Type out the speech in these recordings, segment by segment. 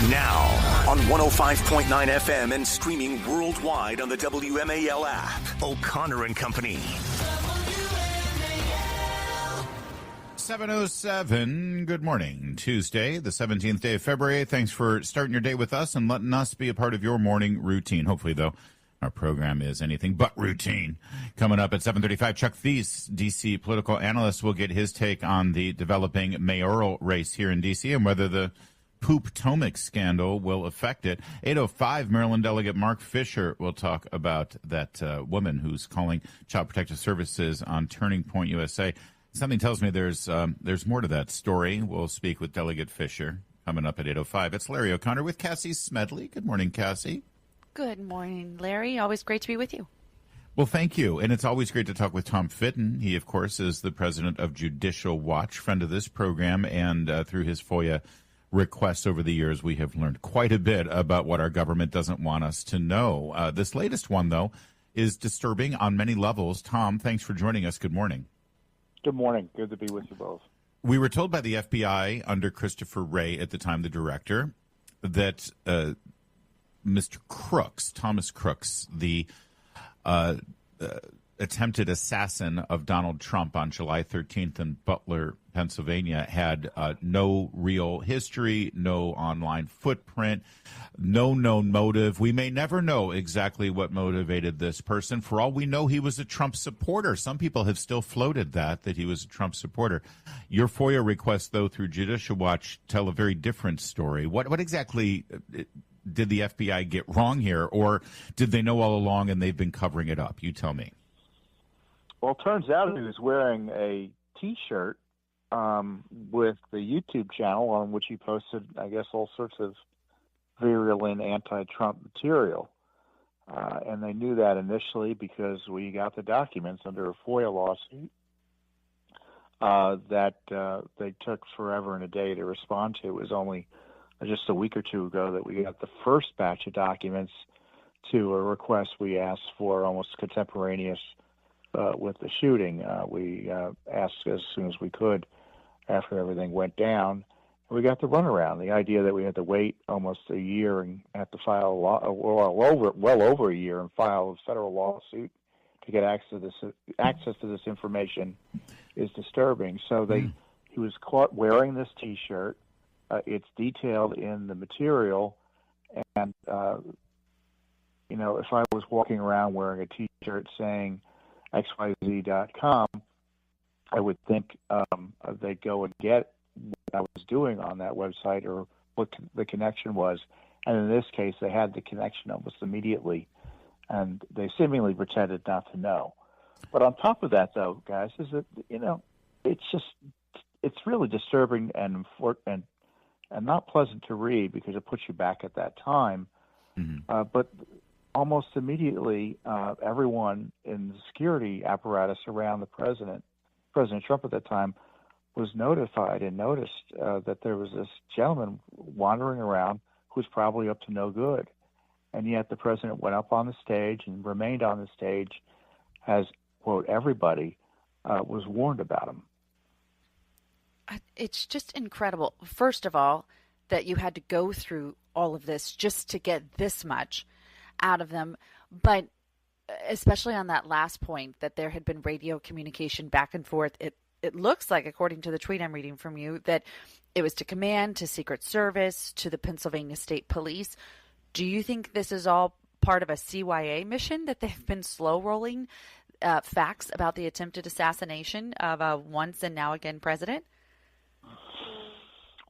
Now, on 105.9 FM and streaming worldwide on the WMAL app, O'Connor and Company. 7:07. Good morning. Tuesday, the 17th day of February. Thanks for starting your day with us and letting us be a part of your morning routine. Hopefully, though, our program is anything but routine. Coming up at 7:35, Chuck Thies, D.C. political analyst, will get his take on the developing mayoral race here in D.C. and whether the Poop-TOMAC scandal will affect it. 8:05, Maryland delegate Mark Fisher will talk about that woman who's calling Child Protective Services on Turning Point USA. Something tells me there's more to that story. We'll speak with Delegate Fisher coming up at 8:05. It's Larry O'Connor with Cassie Smedile. Good morning, Cassie. Good morning, Larry. Always great to be with you. Well, thank you. And it's always great to talk with Tom FITTON. He, of course, is the president of Judicial Watch, friend of this program, and through his FOIA requests over the years, we have learned quite a bit about what our government doesn't want us to know. This latest one, though, is disturbing on many levels. Tom, thanks for joining us. Good morning. Good morning. Good to be with you both. We were told by the FBI under Christopher Wray, at the time the director, that Mr. Crooks, Thomas Crooks, the attempted assassin of Donald Trump on July 13th in Butler, Pennsylvania, had no real history, no online footprint, no known motive. We may never know exactly what motivated this person. For all we know, he was a Trump supporter. Some people have still floated that he was a Trump supporter. Your FOIA requests, though, through Judicial Watch tell a very different story. What exactly did the FBI get wrong here, or did they know all along and they've been covering it up? You tell me. Well, it turns out he was wearing a T-shirt with the YouTube channel on which he posted, I guess, all sorts of virulent anti-Trump material. And they knew that initially because we got the documents under a FOIA lawsuit that they took forever and a day to respond to. It was only just a week or two ago that we got the first batch of documents to a request we asked for almost contemporaneous with the shooting. We asked as soon as we could after everything went down. We got the runaround. The idea that we had to wait almost a year and have to file well over a year and file a federal lawsuit to get access to this information is disturbing. So he was caught wearing this T-shirt. It's detailed in the material, and if I was walking around wearing a T-shirt saying XYZ.com, I would think they'd go and get what I was doing on that website or what the connection was. And in this case, they had the connection almost immediately, and they seemingly pretended not to know. But on top of that, though, guys, is that, it's really disturbing and not pleasant to read because it puts you back at that time. Mm-hmm. But almost immediately, everyone in the security apparatus around the President Trump at that time, was notified and noticed that there was this gentleman wandering around who was probably up to no good. And yet the President went up on the stage and remained on the stage as, quote, everybody was warned about him. It's just incredible, first of all, that you had to go through all of this just to get this much out of them. But especially on that last point, that there had been radio communication back and forth, it looks like, according to the tweet I'm reading from you, that it was to command, to Secret Service, to the Pennsylvania State Police. Do you think this is all part of a CYA mission, that they've been slow rolling facts about the attempted assassination of a once and now again president?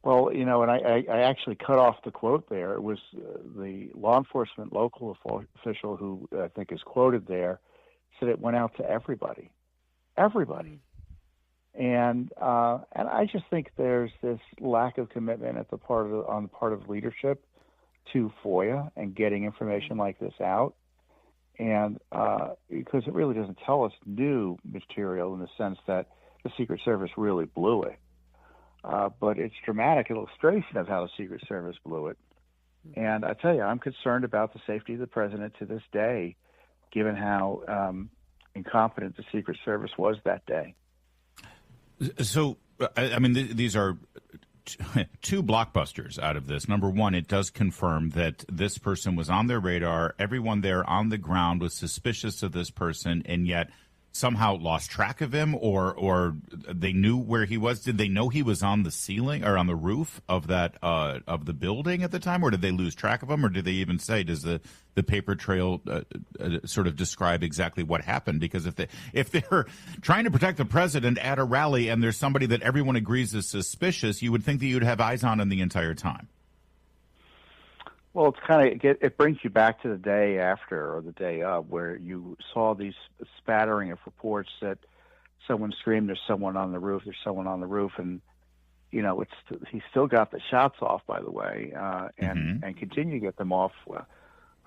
Well, and I actually cut off the quote there. It was the law enforcement local official who I think is quoted there said it went out to everybody. Everybody. And I just think there's this lack of commitment on the part of leadership to FOIA and getting information like this out. And because it really doesn't tell us new material in the sense that the Secret Service really blew it. But it's dramatic illustration of how the Secret Service blew it. And I tell you, I'm concerned about the safety of the president to this day, given how incompetent the Secret Service was that day. So, I mean, these are two blockbusters out of this. Number one, it does confirm that this person was on their radar. Everyone there on the ground was suspicious of this person, and yet somehow lost track of him, or they knew where he was. Did they know he was on the ceiling or on the roof of that of the building at the time, or did they lose track of him, or did they even say, does the paper trail sort of describe exactly what happened? Because if they're trying to protect the president at a rally and there's somebody that everyone agrees is suspicious, you would think that you'd have eyes on him the entire time. Well, it brings you back to the day after or the day of, where you saw these spattering of reports that someone screamed, "There's someone on the roof! There's someone on the roof!" And he still got the shots off, by the way, and continued to get them off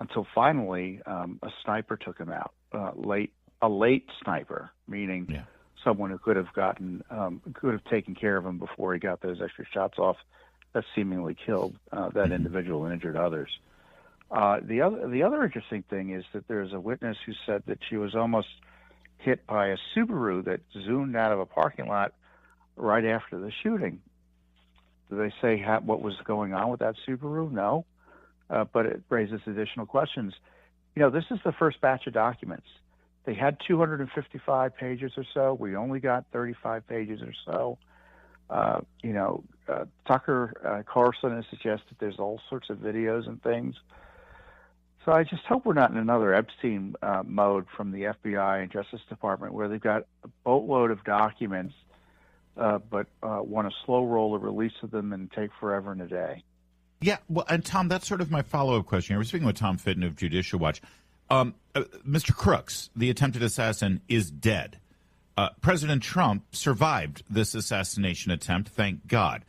until finally a sniper took him out. A late sniper, meaning someone who could have taken care of him before he got those extra shots off that seemingly killed that individual and injured others. The other interesting thing is that there's a witness who said that she was almost hit by a Subaru that zoomed out of a parking lot right after the shooting. Do they say what was going on with that Subaru? No, but it raises additional questions. This is the first batch of documents. They had 255 pages or so. We only got 35 pages or so. Tucker Carlson has suggested there's all sorts of videos and things. So I just hope we're not in another Epstein mode from the FBI and Justice Department, where they've got a boatload of documents, but want a slow roll of release of them and take forever and a day. Yeah, well, and Tom, that's sort of my follow-up question. We're speaking with Tom Fitton of Judicial Watch. Mr. Crooks, the attempted assassin, is dead. President Trump survived this assassination attempt, thank God.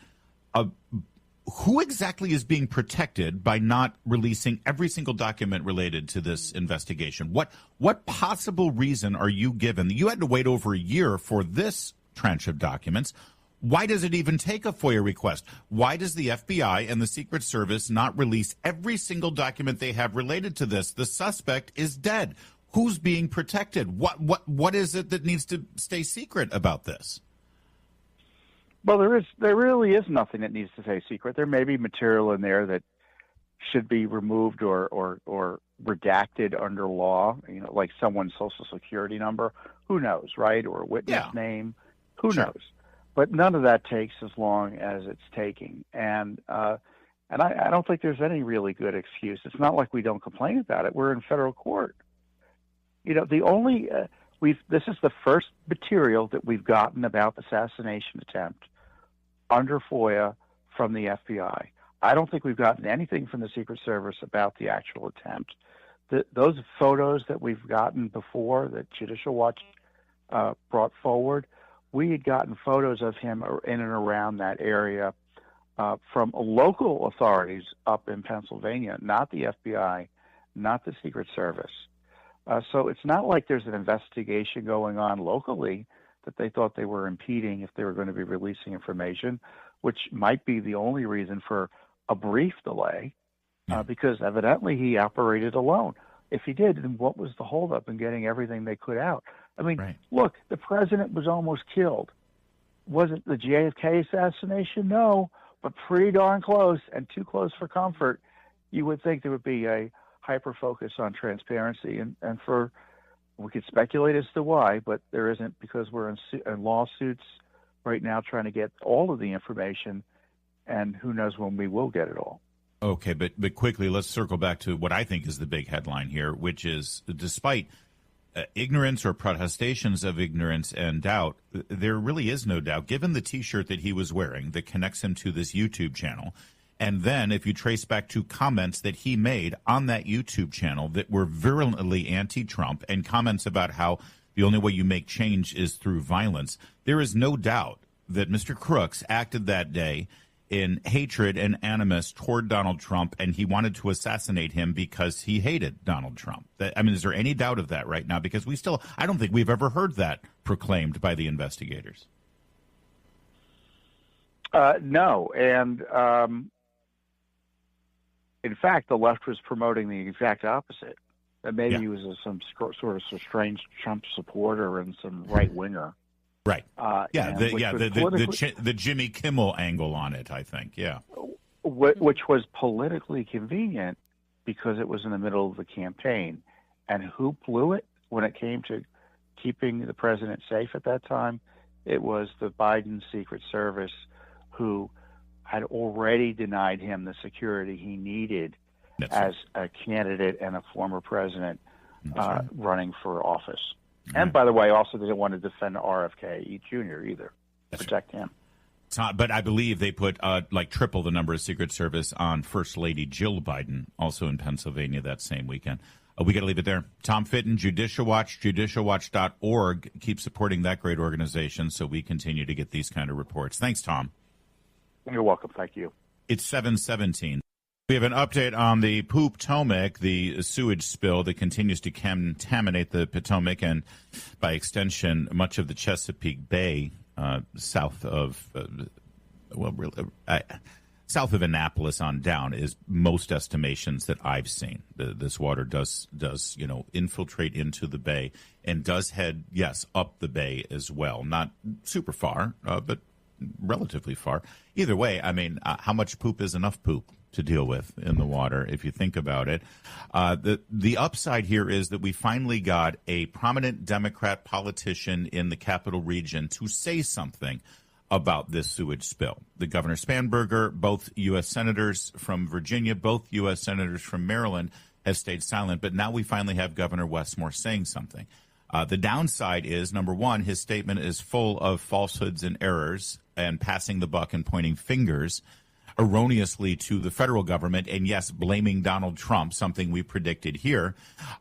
Who exactly is being protected by not releasing every single document related to this investigation? What possible reason are you given? You had to wait over a year for this tranche of documents. Why does it even take a FOIA request? Why does the FBI and the Secret Service not release every single document they have related to this? The suspect is dead. Who's being protected? What is it that needs to stay secret about this? Well, there really is nothing that needs to stay secret. There may be material in there that should be removed or redacted under law, like someone's social security number. Who knows, right? Or a witness name. Who knows? But none of that takes as long as it's taking. And I don't think there's any really good excuse. It's not like we don't complain about it. We're in federal court. This is the first material that we've gotten about the assassination attempt under FOIA from the FBI. I don't think we've gotten anything from the Secret Service about the actual attempt. Those photos that we've gotten before that Judicial Watch brought forward, we had gotten photos of him in and around that area from local authorities up in Pennsylvania, not the FBI, not the Secret Service. So it's not like there's an investigation going on locally that they thought they were impeding if they were going to be releasing information, which might be the only reason for a brief delay, because evidently he operated alone. If he did, then what was the holdup in getting everything they could out? I mean, Look, the president was almost killed. Was it the JFK assassination? No, but pretty darn close, and too close for comfort. You would think there would be a hyper-focus on transparency, and we could speculate as to why, but there isn't, because we're in lawsuits right now trying to get all of the information, and who knows when we will get it all. Okay, but quickly, let's circle back to what I think is the big headline here, which is, despite ignorance or protestations of ignorance and doubt, there really is no doubt, given the T-shirt that he was wearing that connects him to this YouTube channel. And then if you trace back to comments that he made on that YouTube channel that were virulently anti-Trump, and comments about how the only way you make change is through violence, there is no doubt that Mr. Crooks acted that day in hatred and animus toward Donald Trump, and he wanted to assassinate him because he hated Donald Trump. Is there any doubt of that right now? Because I don't think we've ever heard that proclaimed by the investigators. No, and in fact, the left was promoting the exact opposite. That maybe he was some sort of strange Trump supporter and some right-winger. Right. The the Jimmy Kimmel angle on it, I think. Yeah. Which was politically convenient because it was in the middle of the campaign. And who blew it when it came to keeping the president safe at that time? It was the Biden Secret Service, who had already denied him the security he needed as a candidate and a former president running for office. And by the way, also they didn't want to defend RFK Jr. either, protect him. But I believe they put like triple the number of Secret Service on First Lady Jill Biden, also in Pennsylvania that same weekend. We got to leave it there. Tom Fitton, Judicial Watch, judicialwatch.org. Keep supporting that great organization so we continue to get these kind of reports. Thanks, Tom. You're welcome. Thank you. It's 7:17. We have an update on the Poop-TOMAC, the sewage spill that continues to contaminate the Potomac and, by extension, much of the Chesapeake Bay south of south of Annapolis on down is most estimations that I've seen. This water does infiltrate into the bay and does head, up the bay as well. Not super far, but relatively far. Either way, I mean, how much poop is enough poop to deal with in the water, if you think about it? The upside here is that we finally got a prominent Democrat politician in the capital region to say something about this sewage spill. The Governor Spanberger, both U.S. senators from Virginia, both U.S. senators from Maryland have stayed silent, but now we finally have Governor Westmore saying something. The downside is, number one, his statement is full of falsehoods and errors and passing the buck and pointing fingers erroneously to the federal government and, yes, blaming Donald Trump, something we predicted here.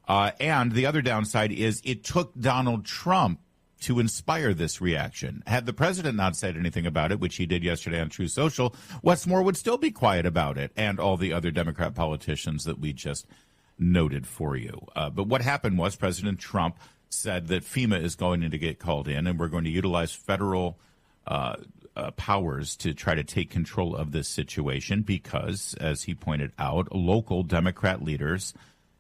And the other downside is it took Donald Trump to inspire this reaction. Had the president not said anything about it, which he did yesterday on True Social, Westmore would still be quiet about it, and all the other Democrat politicians that we just noted for you. But what happened was President Trump said that FEMA is going to get called in, and we're going to utilize federal powers to try to take control of this situation because, as he pointed out, local Democrat leaders,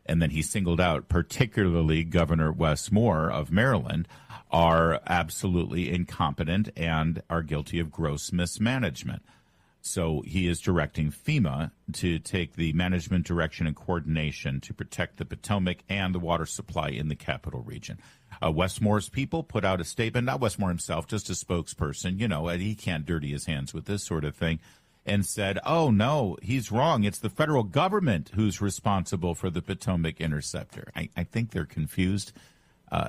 and then he singled out particularly Governor Westmore of Maryland, are absolutely incompetent and are guilty of gross mismanagement. So he is directing FEMA to take the management, direction, and coordination to protect the Potomac and the water supply in the capital region. Westmore's people put out a statement, not Westmore himself, just a spokesperson, he can't dirty his hands with this sort of thing, and said, oh, no, he's wrong. It's the federal government who's responsible for the Potomac Interceptor. I think they're confused.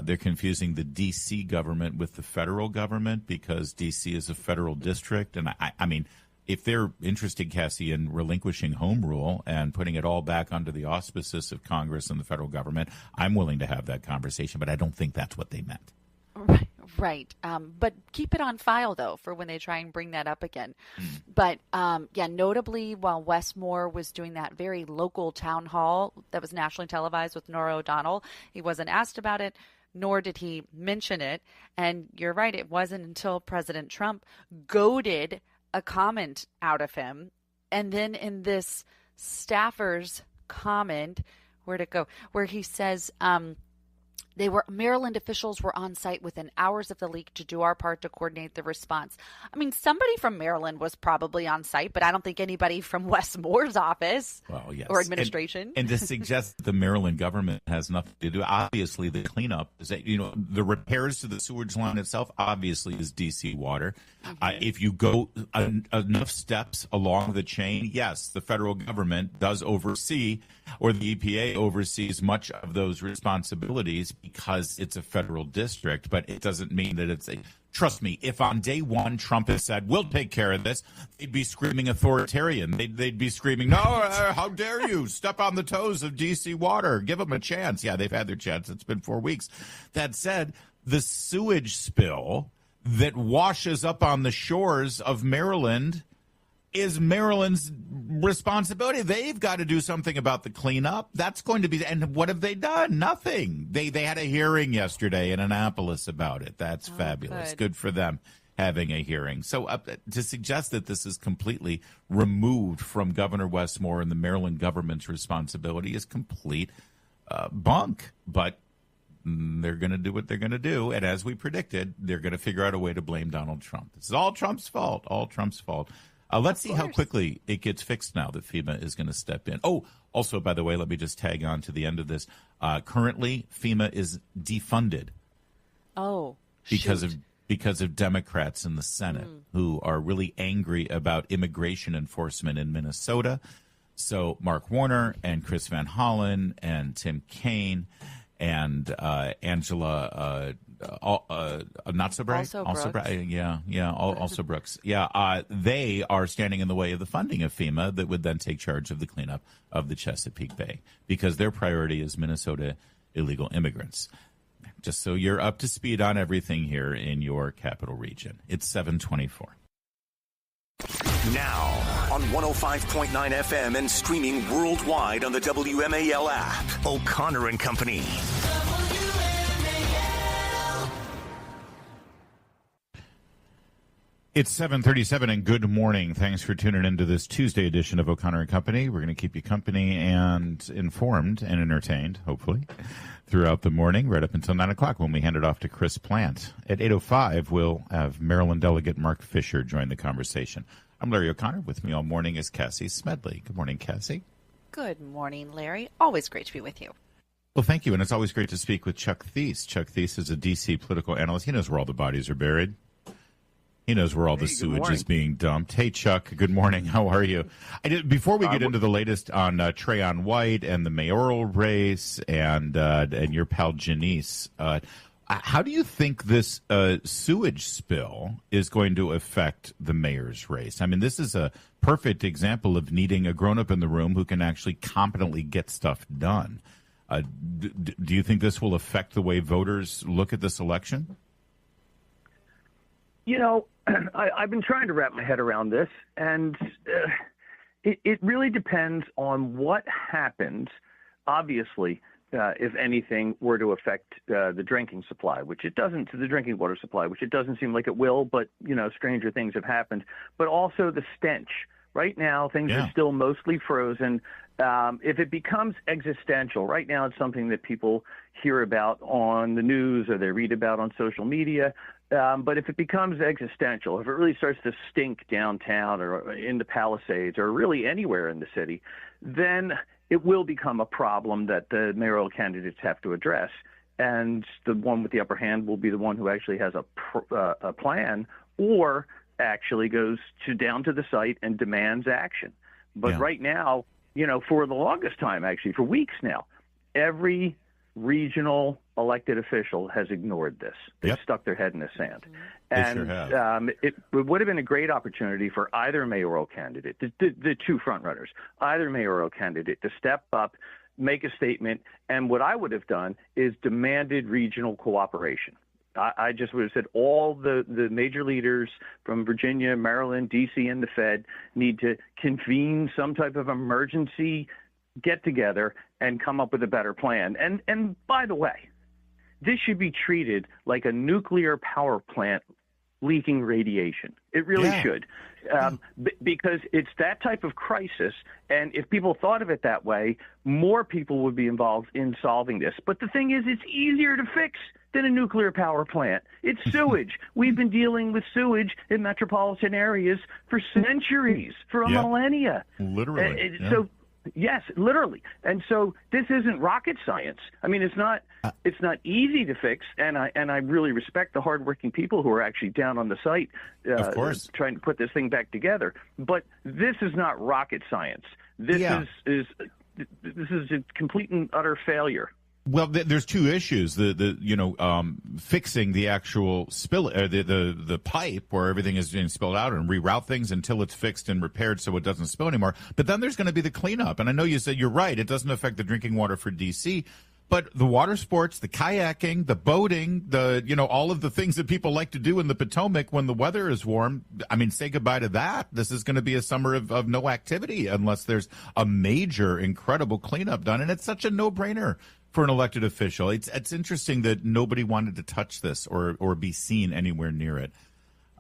They're confusing the D.C. government with the federal government because D.C. is a federal district. And I mean, if they're interested, Cassie, in relinquishing home rule and putting it all back under the auspices of Congress and the federal government, I'm willing to have that conversation, but I don't think that's what they meant. Right. But keep it on file, though, for when they try and bring that up again. But, notably, while Westmore was doing that very local town hall that was nationally televised with Norah O'Donnell, he wasn't asked about it, nor did he mention it. And you're right, it wasn't until President Trump goaded a comment out of him. And then in this staffer's comment, where'd it go? Where he says, Maryland officials were on site within hours of the leak to do our part to coordinate the response. I mean, somebody from Maryland was probably on site, but I don't think anybody from Westmore's office or administration. And to suggest that the Maryland government has nothing to do, obviously the cleanup is that, the repairs to the sewage line itself obviously is DC water. If you go enough steps along the chain, yes, the federal government does oversee, or the EPA oversees much of those responsibilities because it's a federal district, but it doesn't mean that it's trust me, if on day one Trump has said, we'll take care of this, they'd be screaming authoritarian. They'd be screaming, no, how dare you step on the toes of DC water? Give them a chance. Yeah, they've had their chance. It's been 4 weeks. That said, the sewage spill that washes up on the shores of Maryland is Maryland's responsibility. They've got to do something about the cleanup. That's going to be, and what have they done? Nothing. They had a hearing yesterday in Annapolis about it. That's fabulous. Good for them having a hearing. So to suggest that this is completely removed from Governor Westmore and the Maryland government's responsibility is complete bunk. But they're going to do what they're going to do. And as we predicted, they're going to figure out a way to blame Donald Trump. This is all Trump's fault, all Trump's fault. Let's see how quickly it gets fixed now that FEMA is going to step in. Oh, also, by the way, let me just tag on to the end of this. Currently, FEMA is defunded. Oh, because of Democrats in the Senate who are really angry about immigration enforcement in Minnesota. So Mark Warner and Chris Van Hollen and Tim Kaine and Angela not so bright, also bright, also Brooks, they are standing in the way of the funding of FEMA that would then take charge of the cleanup of the Chesapeake Bay because their priority is Minnesota illegal immigrants. Just so you're up to speed on everything here in your capital region. It's 7:24. Now on 105.9 FM and streaming worldwide on the WMAL app. O'Connor and Company. It's 7:37 and good morning. Thanks for tuning into this Tuesday edition of O'Connor and Company. We're going to keep you company and informed and entertained, hopefully, throughout the morning, right up until 9 o'clock when we hand it off to Chris Plant. At 8:05, we'll have Maryland Delegate Mark Fisher join the conversation. I'm Larry O'Connor. With me all morning is Cassie Smedile. Good morning, Cassie. Good morning, Larry. Always great to be with you. Well, thank you, and it's always great to speak with Chuck Thies. Chuck Thies is a D.C. political analyst. He knows where all the bodies are buried. He knows where all the sewage is being dumped. Hey, Chuck, good morning. How are you? Before we get into the latest on Trayon White and the mayoral race and your pal Janice, how do you think this sewage spill is going to affect the mayor's race? I mean, this is a perfect example of needing a grown-up in the room who can actually competently get stuff done. Do you think this will affect the way voters look at this election? You know, I've been trying to wrap my head around this, and it really depends on what happens, obviously, if anything were to affect the drinking supply, which it doesn't, to the drinking water supply, which it doesn't seem like it will, but, you know, stranger things have happened, but also the stench. Right now, things are still mostly frozen. If it becomes existential, right now it's something that people hear about on the news or they read about on social media. But if it becomes existential, if it really starts to stink downtown or in the Palisades or really anywhere in the city, then it will become a problem that the mayoral candidates have to address. And the one with the upper hand will be the one who actually has a plan or actually goes down to the site and demands action. But right now, you know, for the longest time, actually, for weeks now, every regional elected official has ignored this. They've stuck their head in the sand. And it would have been a great opportunity for either mayoral candidate, the two frontrunners, either mayoral candidate to step up, make a statement, and what I would have done is demanded regional cooperation. I just would have said all the major leaders from Virginia, Maryland, D.C., and the Fed need to convene some type of emergency get-together and come up with a better plan. And by the way, this should be treated like a nuclear power plant leaking radiation. It really should, because it's that type of crisis. And if people thought of it that way, more people would be involved in solving this. But the thing is, it's easier to fix than a nuclear power plant. It's sewage. We've been dealing with sewage in metropolitan areas for centuries, for a millennia. Literally. So, yes, literally. And so this isn't rocket science. I mean, it's not easy to fix, and I really respect the hardworking people who are actually down on the site of course, trying to put this thing back together. But this is not rocket science. This is a complete and utter failure. Well, there's two issues: fixing the actual spill, the pipe where everything is being spilled out, and reroute things until it's fixed and repaired so it doesn't spill anymore. But then there's going to be the cleanup, and I know you said you're right; it doesn't affect the drinking water for DC, but the water sports, the kayaking, the boating, all of the things that people like to do in the Potomac when the weather is warm. I mean, say goodbye to that. This is going to be a summer of no activity unless there's a major, incredible cleanup done, and it's such a no-brainer for an elected official. It's interesting that nobody wanted to touch this or be seen anywhere near it.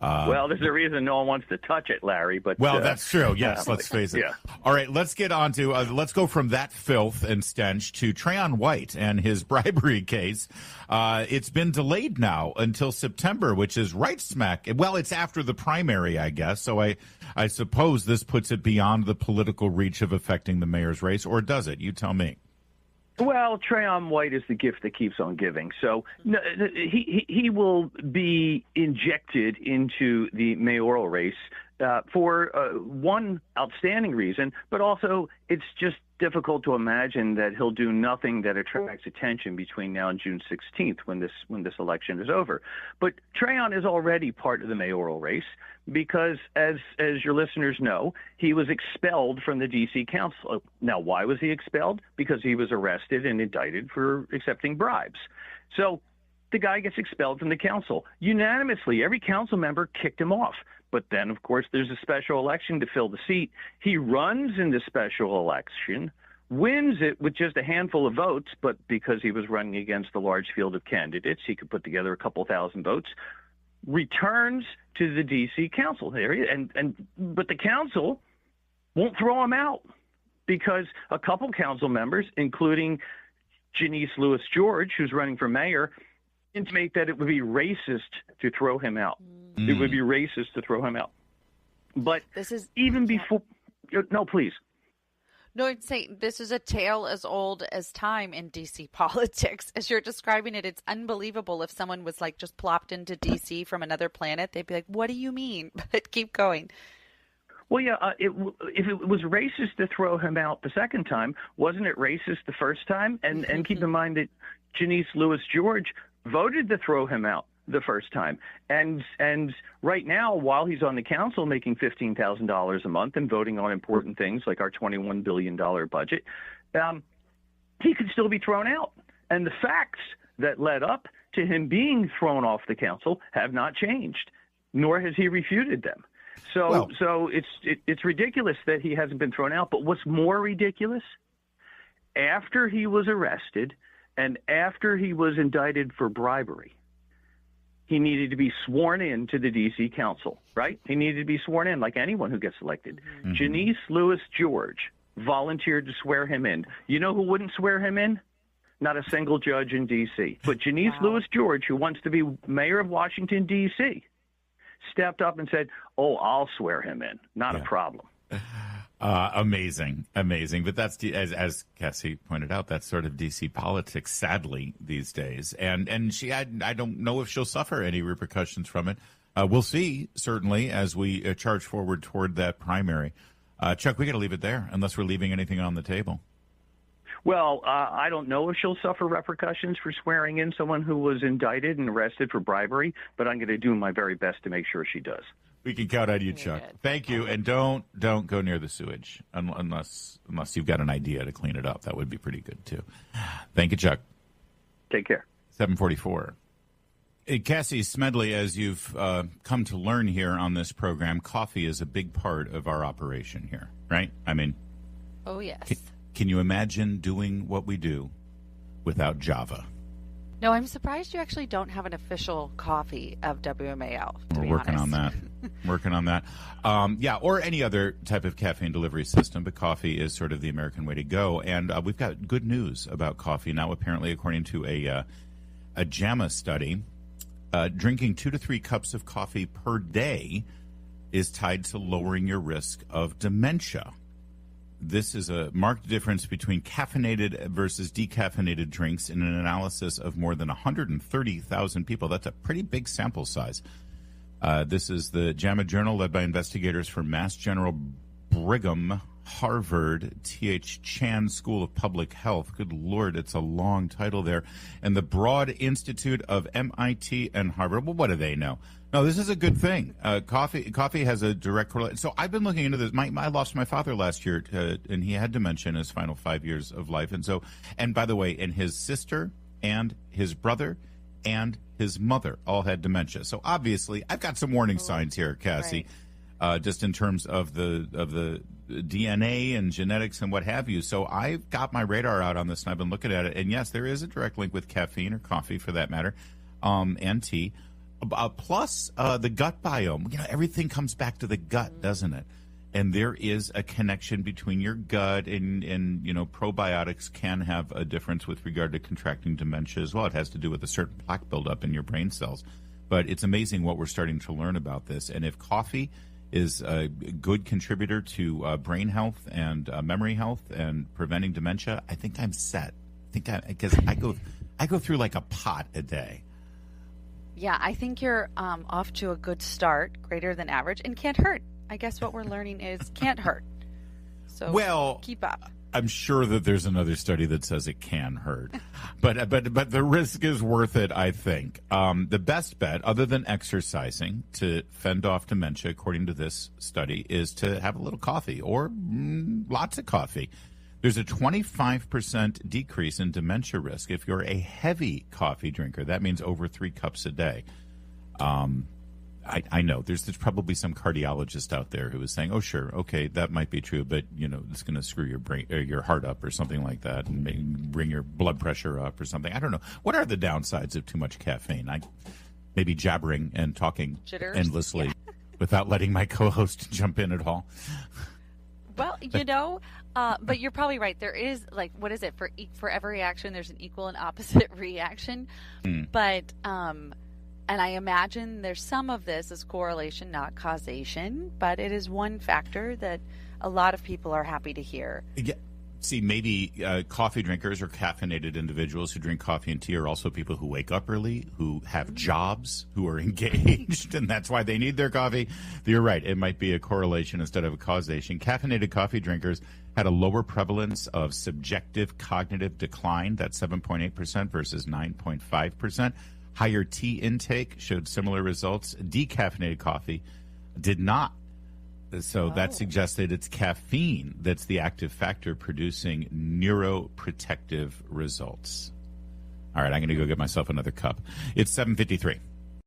Well, there's a reason no one wants to touch it, Larry. But that's true. Yes, let's face it. Yeah. All right, let's get on to let's go from that filth and stench to Trayon White and his bribery case. It's been delayed now until September, which is right smack. Well, it's after the primary, I guess. So I suppose this puts it beyond the political reach of affecting the mayor's race, or does it? You tell me. Well, Trayon White is the gift that keeps on giving. So he will be injected into the mayoral race for one outstanding reason, but also it's just difficult to imagine that he'll do nothing that attracts attention between now and June 16th when this election is over. But Trayon is already part of the mayoral race because, as your listeners know, he was expelled from the D.C. Council. Now, why was he expelled? Because he was arrested and indicted for accepting bribes. So the guy gets expelled from the council. Unanimously, every council member kicked him off. But then, of course, there's a special election to fill the seat. He runs in the special election, wins it with just a handful of votes, but because he was running against a large field of candidates, he could put together a couple thousand votes, returns to the D.C. Council area, but the council won't throw him out because a couple council members, including Janice Lewis George, who's running for mayor, intimate that it would be racist to throw him out. It would be racist to throw him out. But this is even before – no, please. No, I'd say this is a tale as old as time in D.C. politics. As you're describing it, it's unbelievable. If someone was like just plopped into D.C. from another planet, they'd be like, what do you mean? But keep going. Well, yeah, if it was racist to throw him out the second time, wasn't it racist the first time? And keep in mind that Janice Lewis George voted to throw him out the first time. And right now, while he's on the council making $15,000 a month and voting on important things like our $21 billion budget, he could still be thrown out. And the facts that led up to him being thrown off the council have not changed, nor has he refuted them. So it's ridiculous that he hasn't been thrown out. But what's more ridiculous, after he was arrested and after he was indicted for bribery, he needed to be sworn in to the D.C. Council, right? He needed to be sworn in like anyone who gets elected. Mm-hmm. Janice Lewis George volunteered to swear him in. You know who wouldn't swear him in? Not a single judge in D.C. But Janice Lewis George, who wants to be mayor of Washington, D.C., stepped up and said, oh, I'll swear him in. Not a problem. Amazing. But that's, as Cassie pointed out, that's sort of D.C. politics, sadly, these days. And I don't know if she'll suffer any repercussions from it. We'll see, certainly, as we charge forward toward that primary. Chuck, we got to leave it there, unless we're leaving anything on the table. Well, I don't know if she'll suffer repercussions for swearing in someone who was indicted and arrested for bribery, but I'm going to do my very best to make sure she does. We can count on you, Chuck. Thank you, and don't go near the sewage unless you've got an idea to clean it up. That would be pretty good too. Thank you, Chuck. Take care. 7:44. Cassie, Smedile, as you've come to learn here on this program, coffee is a big part of our operation here, right? I mean, oh yes. Can you imagine doing what we do without Java? No, I'm surprised you actually don't have an official coffee of WMAL. We're working on that. Or any other type of caffeine delivery system, but coffee is sort of the American way to go. And we've got good news about coffee now. Apparently, according to a JAMA study, drinking 2 to 3 cups of coffee per day is tied to lowering your risk of dementia. This is a marked difference between caffeinated versus decaffeinated drinks in an analysis of more than 130,000 people. That's a pretty big sample size. This is the JAMA Journal, led by investigators from Mass General Brigham, Harvard, T.H. Chan School of Public Health. Good Lord, it's a long title there. And the Broad Institute of MIT and Harvard. Well, what do they know? No, this is a good thing. Coffee has a direct correlation. So I've been looking into this. I lost my father last year, and he had dementia in his final 5 years of life. And by the way, and his sister and his brother and his mother all had dementia. So obviously, I've got some warning signs here, Cassie, right. Just in terms of the DNA and genetics and what have you. So I've got my radar out on this, and I've been looking at it. And yes, there is a direct link with caffeine or coffee, for that matter, and tea. plus the gut biome. Everything comes back to the gut, doesn't it? And there is a connection between your gut and probiotics can have a difference with regard to contracting dementia as well. It has to do with a certain plaque buildup in your brain cells. But it's amazing what we're starting to learn about this. And if coffee is a good contributor to brain health and memory health and preventing dementia, I think I'm set. Because I go through like a pot a day. Yeah, I think you're off to a good start, greater than average, and can't hurt. I guess what we're learning is can't hurt. So keep up. I'm sure that there's another study that says it can hurt, but the risk is worth it, I think. The best bet, other than exercising to fend off dementia, according to this study, is to have a little coffee or lots of coffee. There's a 25% decrease in dementia risk if you're a heavy coffee drinker. That means over 3 cups a day. I know there's probably some cardiologist out there who is saying, "Oh, sure, okay, that might be true, but it's going to screw your brain, or your heart up, or something like that, and bring your blood pressure up, or something." I don't know. What are the downsides of too much caffeine? Maybe jabbering and talking Jitters. Endlessly without letting my co-host jump in at all. Well, but you're probably right. There is what is it for every action? There's an equal and opposite reaction, but. And I imagine there's some of this as correlation, not causation, but it is one factor that a lot of people are happy to hear. Yeah. See, maybe coffee drinkers or caffeinated individuals who drink coffee and tea are also people who wake up early, who have jobs, who are engaged, and that's why they need their coffee. You're right. It might be a correlation instead of a causation. Caffeinated coffee drinkers had a lower prevalence of subjective cognitive decline. That's 7.8% versus 9.5%. Higher tea intake showed similar results. Decaffeinated coffee did not. So that suggests that it's caffeine that's the active factor producing neuroprotective results. All right, I'm going to go get myself another cup. It's 7:53.